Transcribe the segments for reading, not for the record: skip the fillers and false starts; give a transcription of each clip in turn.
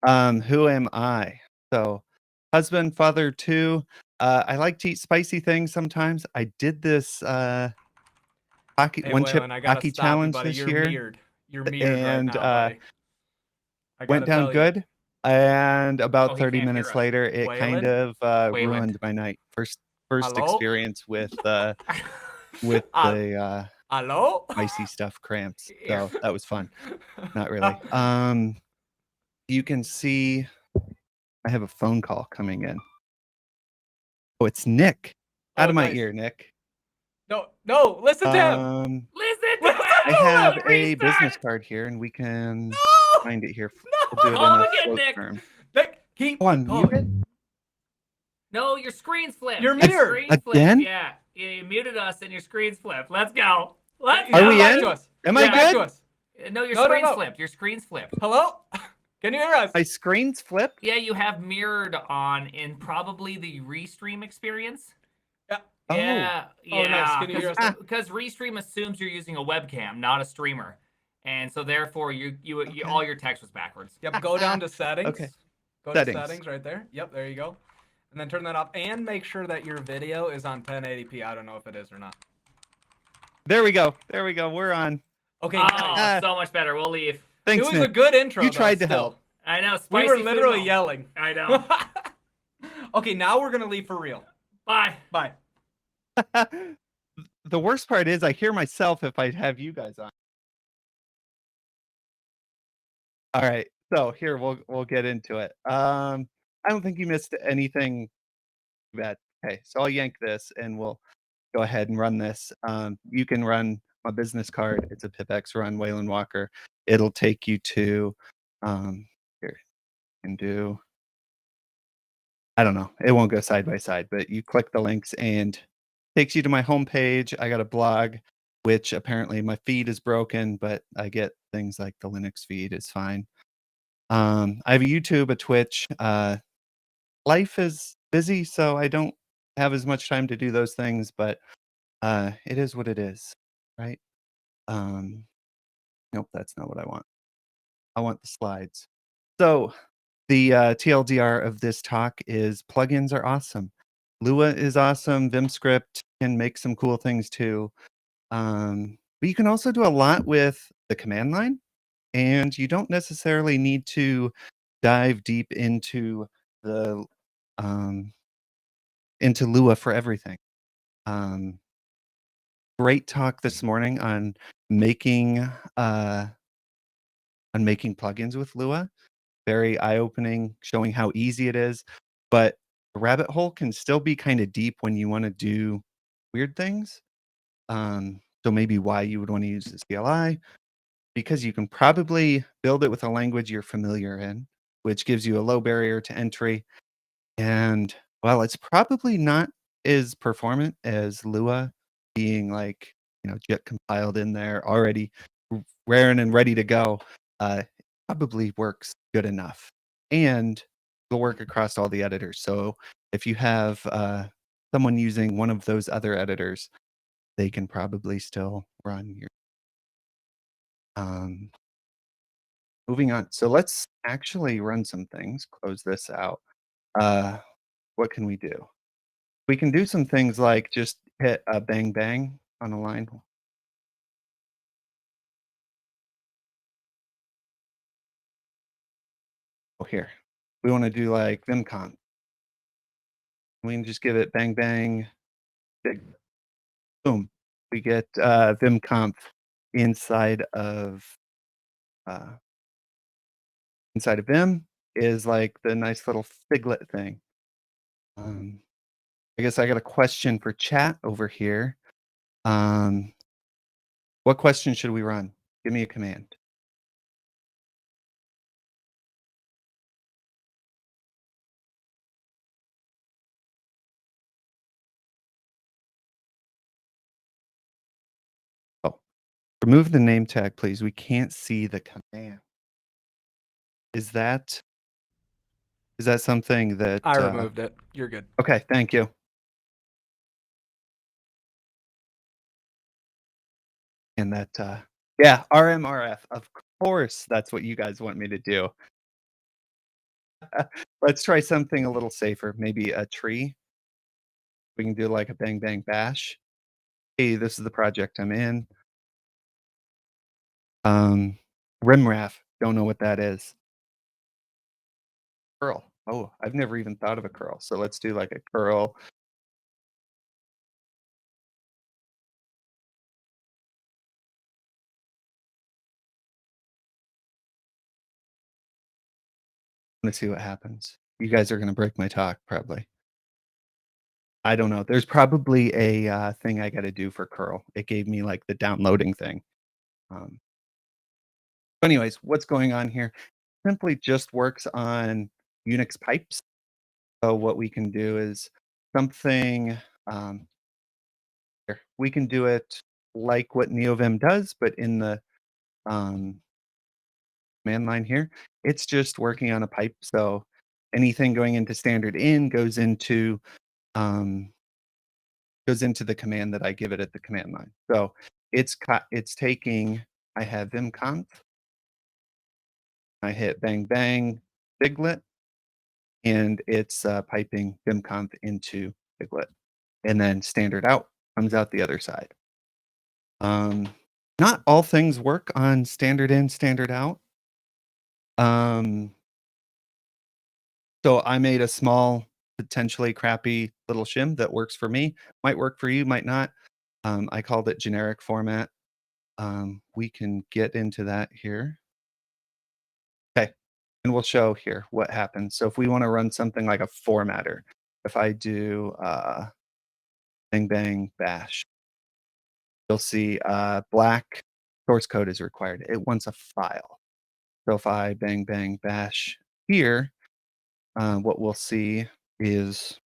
Who am I? So, husband, father, too. I like to eat spicy things sometimes. I did this hockey Hey, one chip Waylon, I gotta hockey stop you, challenge buddy. this You're year, mirrored. You're mirrored right and now, buddy. I went gotta down tell you. good. And about Oh, he 30 can't hear minutes us. later, it kind Waylon? of Wayland. ruined my night. First Hello? experience with Hello? the Hello? spicy stuff cramps. Yeah. So that was fun. Not really. You can see I have a phone call coming in. Oh, it's Nick. Out of my nice. ear, Nick. No, listen to him. Listen to Listen him. I to have him. a Restart. business card here, and we can No! find it here. No! We'll do it Call in him a again, flow Nick. term. Nick, keep Oh, I'm going. muted? No, your screen's flipped. You're Your mirrored. screen's flipped. Again? Yeah. You muted us and your screen's flipped. Let's go. Let's He's Are go. we back in? to us. Am He's I back good? to us. No, your No. screen's flipped. Your screen's flipped. Hello? Can you hear us? My screen's flipped? Yeah, you have mirrored on in probably the restream experience. Yeah. Yeah. Oh, nice. Can you hear us? Because restream assumes you're using a webcam, not a streamer, and so therefore you all your text was backwards. Yep, go down to settings. Okay. Go to settings right there. Yep, there you go. And then turn that off and make sure that your video is on 1080p. I don't know if it is or not. There we go. There we go. We're on. Okay, Oh, nice. so much better. We'll leave. Thanks, It was Nick. a good intro. You tried though, to help. I know. We Spicy were food literally moment. yelling. I know. Okay, now we're gonna leave for real. Bye. Bye. The worst part is I hear myself if I have you guys on. All right. So here we'll get into it. I don't think you missed anything bad. Okay, so I'll yank this and we'll go ahead and run this. You can run my business card. It's a PipX run, Waylon Walker. It'll take you to here. You can do I don't know. It won't go side by side, but you click the links and takes you to my homepage. I got a blog, which apparently my feed is broken, but I get things like the Linux feed is fine. I have a YouTube, a Twitch. Life is busy, so I don't have as much time to do those things, but it is what it is, right? Nope, that's not what I want. I want the slides. So the TLDR of this talk is plugins are awesome. Lua is awesome. VimScript can make some cool things too. But you can also do a lot with the command line, and you don't necessarily need to dive deep into the into Lua for everything. Great talk this morning on making plugins with Lua. Very eye-opening, showing how easy it is. But the rabbit hole can still be kind of deep when you want to do weird things. So maybe why you would want to use the CLI, because you can probably build it with a language you're familiar in, which gives you a low barrier to entry. And well, it's probably not as performant as Lua being like, JIT compiled in there already, raring and ready to go. Probably works good enough, and will work across all the editors. So if you have someone using one of those other editors, they can probably still run your. Moving on. So let's actually run some things. Close this out. What can we do? We can do some things like just hit a bang bang on a line. Oh, here. We want to do like vimconf. We can just give it bang bang. Big. Boom. We get vimconf inside of Vim is like the nice little figlet thing. I guess I got a question for chat over here. What question should we run? Give me a command. Oh, remove the name tag, please. We can't see the command. Is that something that I removed it. You're good. Okay, thank you. And that yeah, RMRF. Of course, that's what you guys want me to do. Let's try something a little safer, maybe a tree. We can do like a bang bang bash. Hey, this is the project I'm in. Um, Rimraff, don't know what that is. Curl. Oh, I've never even thought of a curl. So let's do like a curl. Let's see what happens. You guys are gonna break my talk, probably. I don't know. There's probably a thing I got to do for curl. It gave me like the downloading thing. Um, anyways, what's going on here? Simply just works on Unix pipes. So what we can do is something. Um, here. We can do it like what neovim does, but in the um, command line here, it's just working on a pipe. So anything going into standard in um, goes into the command that I give it at the command line. So it's taking. I have vimconf. I hit bang bang biglet, and it's piping vimconf into biglet, and then standard out comes out the other side. Um, not all things work on standard in, standard out. Um, so I made a small, potentially crappy little shim that works for me. Might work for you, might not. I called it generic format. We can get into that here. Okay, and we'll show here what happens. So if we want to run something like a formatter, if I do bang bang bash, you'll see black source code is required. It wants a file. So if I bang bang bash here, what we'll see is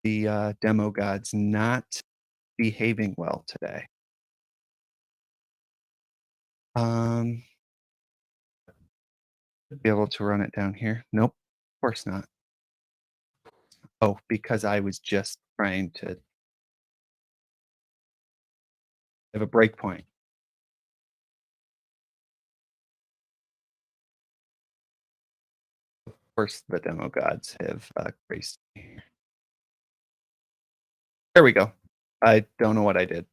the demo god's not behaving well today. Um, be able to run it down here. Nope, of course not. Oh, because I was just trying to have a breakpoint. Of course, the demo gods have graced me. There we go. I don't know what I did.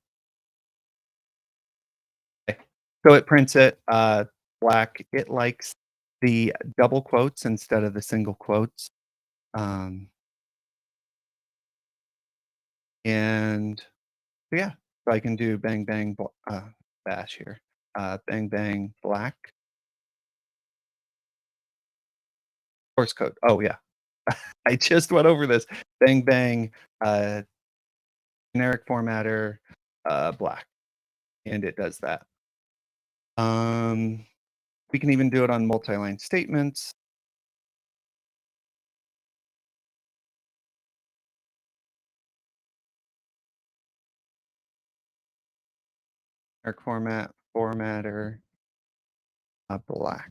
Okay. So it prints it black. It likes the double quotes instead of the single quotes. Um, and so yeah, so I can do bang bang bash here. Bang bang black source code. Oh yeah, I just went over this. Bang bang uh, generic formatter black, and it does that. We can even do it on multi-line statements. Generic formatter black,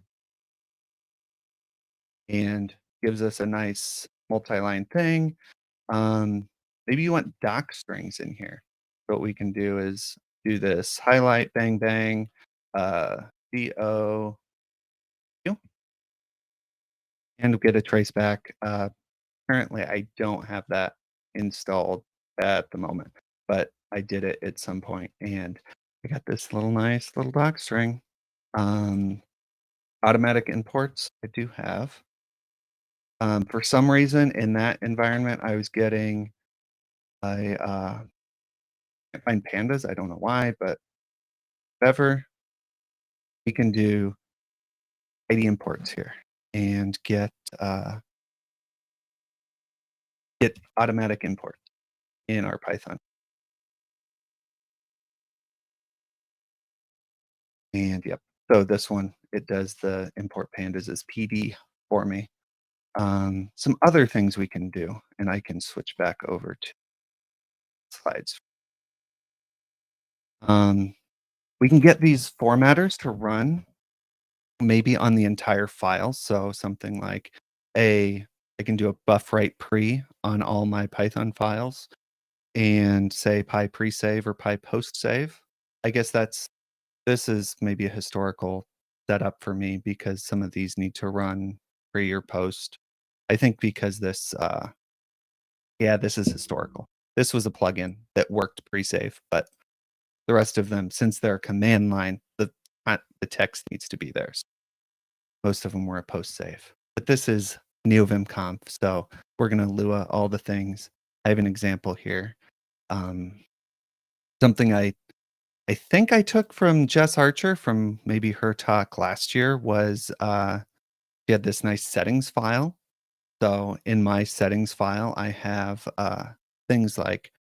and gives us a nice multi-line thing. Maybe you want doc strings in here. What we can do is do this highlight bang bang do and get a trace back. Currently, I don't have that installed at the moment, but I did it at some point, and I got this little nice little doc string. Um, Automatic imports, I do have. For some reason, in that environment, I was getting I can't find pandas. I don't know why, but whatever. We can do ID imports here and uh, get automatic imports in our Python. And yep, so this one, it does the import pandas as PD for me. Some other things we can do, and I can switch back over to slides. We can get these formatters to run maybe on the entire file. So something like I can do a buff write pre on all my Python files and say py pre-save or py post-save. I guess this is maybe a historical setup for me because some of these need to run for your post. I think because this, yeah, this is historical. This was a plugin that worked pre-save, but the rest of them, since they're command line, the text needs to be there. So most of them were a post save. But this is neovimconf, so we're gonna Lua all the things. I have an example here. Something I think I took from Jess Archer from maybe her talk last year was she had this nice settings file. So in my settings file, I have things like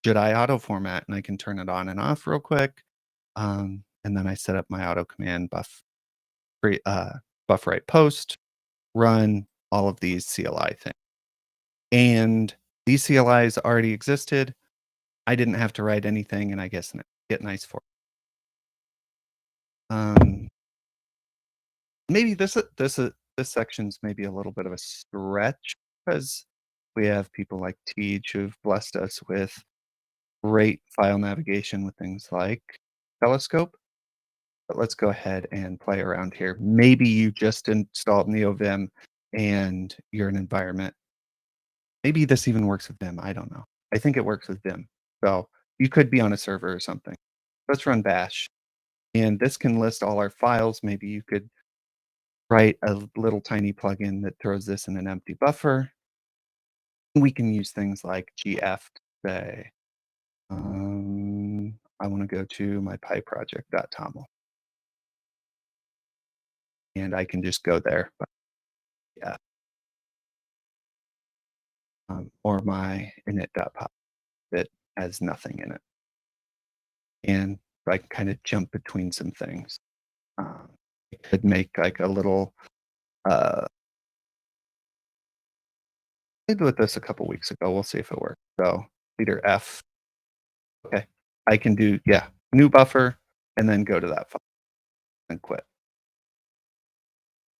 should I auto format, and I can turn it on and off real quick. And then I set up my auto command buff write post, run all of these CLI things. And these CLIs already existed. I didn't have to write anything, and I guess get nice for it. Maybe this section's maybe a little bit of a stretch because we have people like Teach who've blessed us with great file navigation with things like Telescope. But let's go ahead and play around here. Maybe you just installed NeoVim and you're an environment. Maybe this even works with Vim. I don't know. I think it works with Vim. So you could be on a server or something. Let's run bash. And this can list all our files. Maybe you could write a little tiny plugin that throws this in an empty buffer. We can use things like gf to say, I want to go to my pyproject.toml. And I can just go there. But yeah. Or my init.py that has nothing in it. And I can kind of jump between some things. I could make like a little, I played with this a couple weeks ago. We'll see if it works. So leader F. Okay. I can do, yeah, new buffer and then go to that file and quit.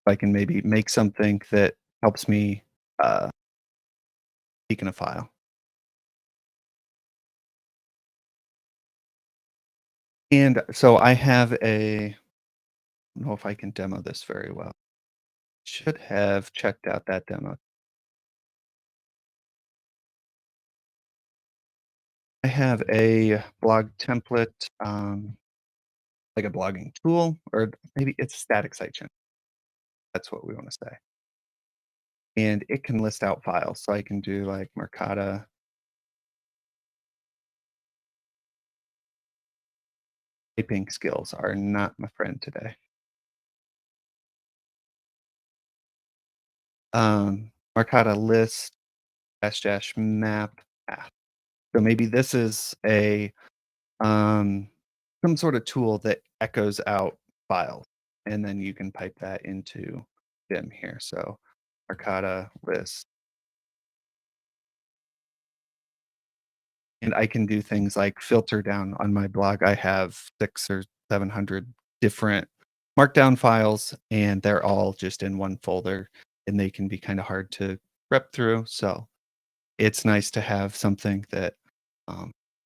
I can maybe make something that helps me speak in a file. And so I have I don't know if I can demo this very well. Should have checked out that demo. I have a blog template, like a blogging tool, or maybe it's static site change. That's what we want to say. And it can list out files. So I can do like Mercata. Typing skills are not my friend today. Mercata list dash map path. So maybe this is a some sort of tool that echoes out files, and then you can pipe that into Vim here. So Mercata list. And I can do things like filter down on my blog. I have 600 or 700 different markdown files, and they're all just in one folder, and they can be kind of hard to rep through. So it's nice to have something that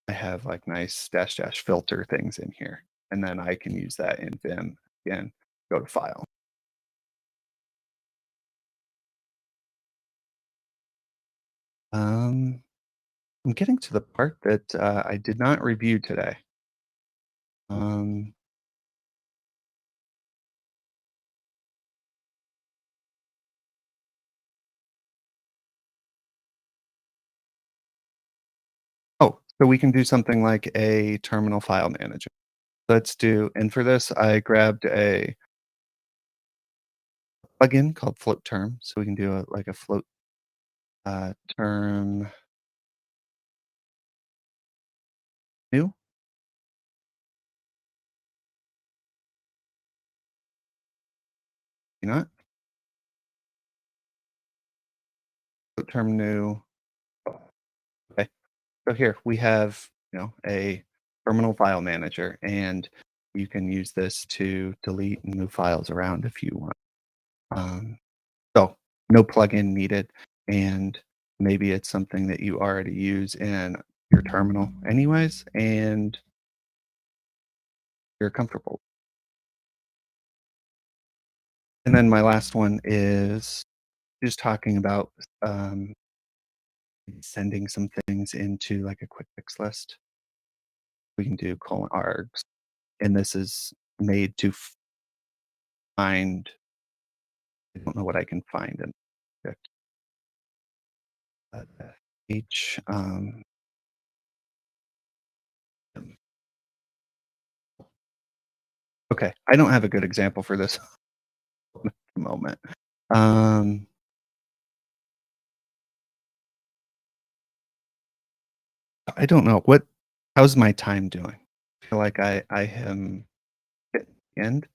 I have like nice dash filter things in here, and then I can use that in Vim. Again, go to file. I'm getting to the part that I did not review today. Oh, so we can do something like a terminal file manager. Let's do, and for this, I grabbed a plugin called float term. So we can do like a float term new. You know what? Float term new. Okay. So here we have, a terminal file manager, and you can use this to delete and move files around if you want. So no plugin needed, and maybe it's something that you already use in your terminal anyways, and you're comfortable. And then my last one is just talking about sending some things into like a quick fix list. We can do :args, and this is made to find. I don't know what I can find in it. H. Okay, I don't have a good example for this at the moment. I don't know what. How's my time doing? I feel like I am at the end.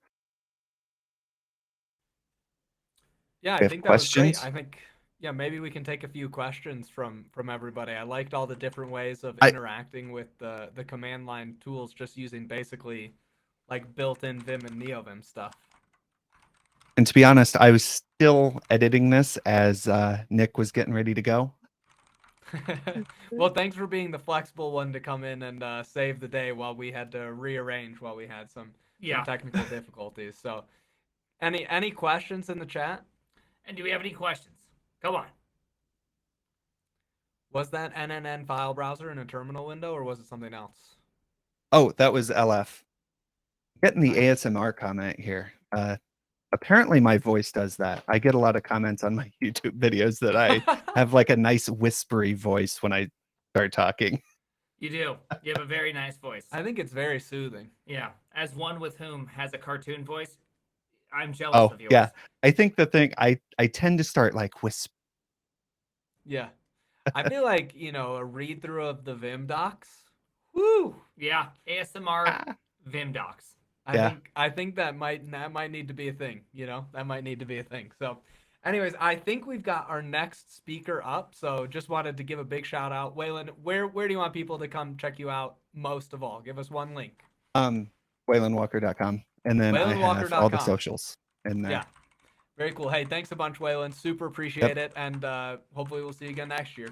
Yeah, I We have think that was great. questions. I think yeah, maybe we can take a few questions from everybody. I liked all the different ways of I interacting with the command line tools, just using basically like built-in Vim and neovim stuff. And to be honest, I was still editing this as Nick was getting ready to go. Well, thanks for being the flexible one to come in and save the day while we had to rearrange while we had some technical difficulties. So, any questions in the chat? And do we have any questions? Come on. Was that NNN file browser in a terminal window, or was it something else? Oh, that was LF. Getting the Nice. ASMR comment here. Apparently my voice does that. I get a lot of comments on my YouTube videos that I have like a nice whispery voice when I start talking. You do. You have a very nice voice. I think it's very soothing. Yeah. As one with whom has a cartoon voice, I'm jealous of yours. Yeah. I think the thing I tend to start like whisper. Yeah. I feel like, a read through of the Vim docs. Woo! Yeah. ASMR Vim docs. I think that might need to be a thing, That might need to be a thing. So, anyways, I think we've got our next speaker up. So, just wanted to give a big shout out. Waylon, where do you want people to come check you out most of all? Give us one link. WaylonWalker.com, and then I have all the socials in there. Yeah. Very cool. Hey, thanks a bunch, Waylon. Super appreciate it, and hopefully we'll see you again next year.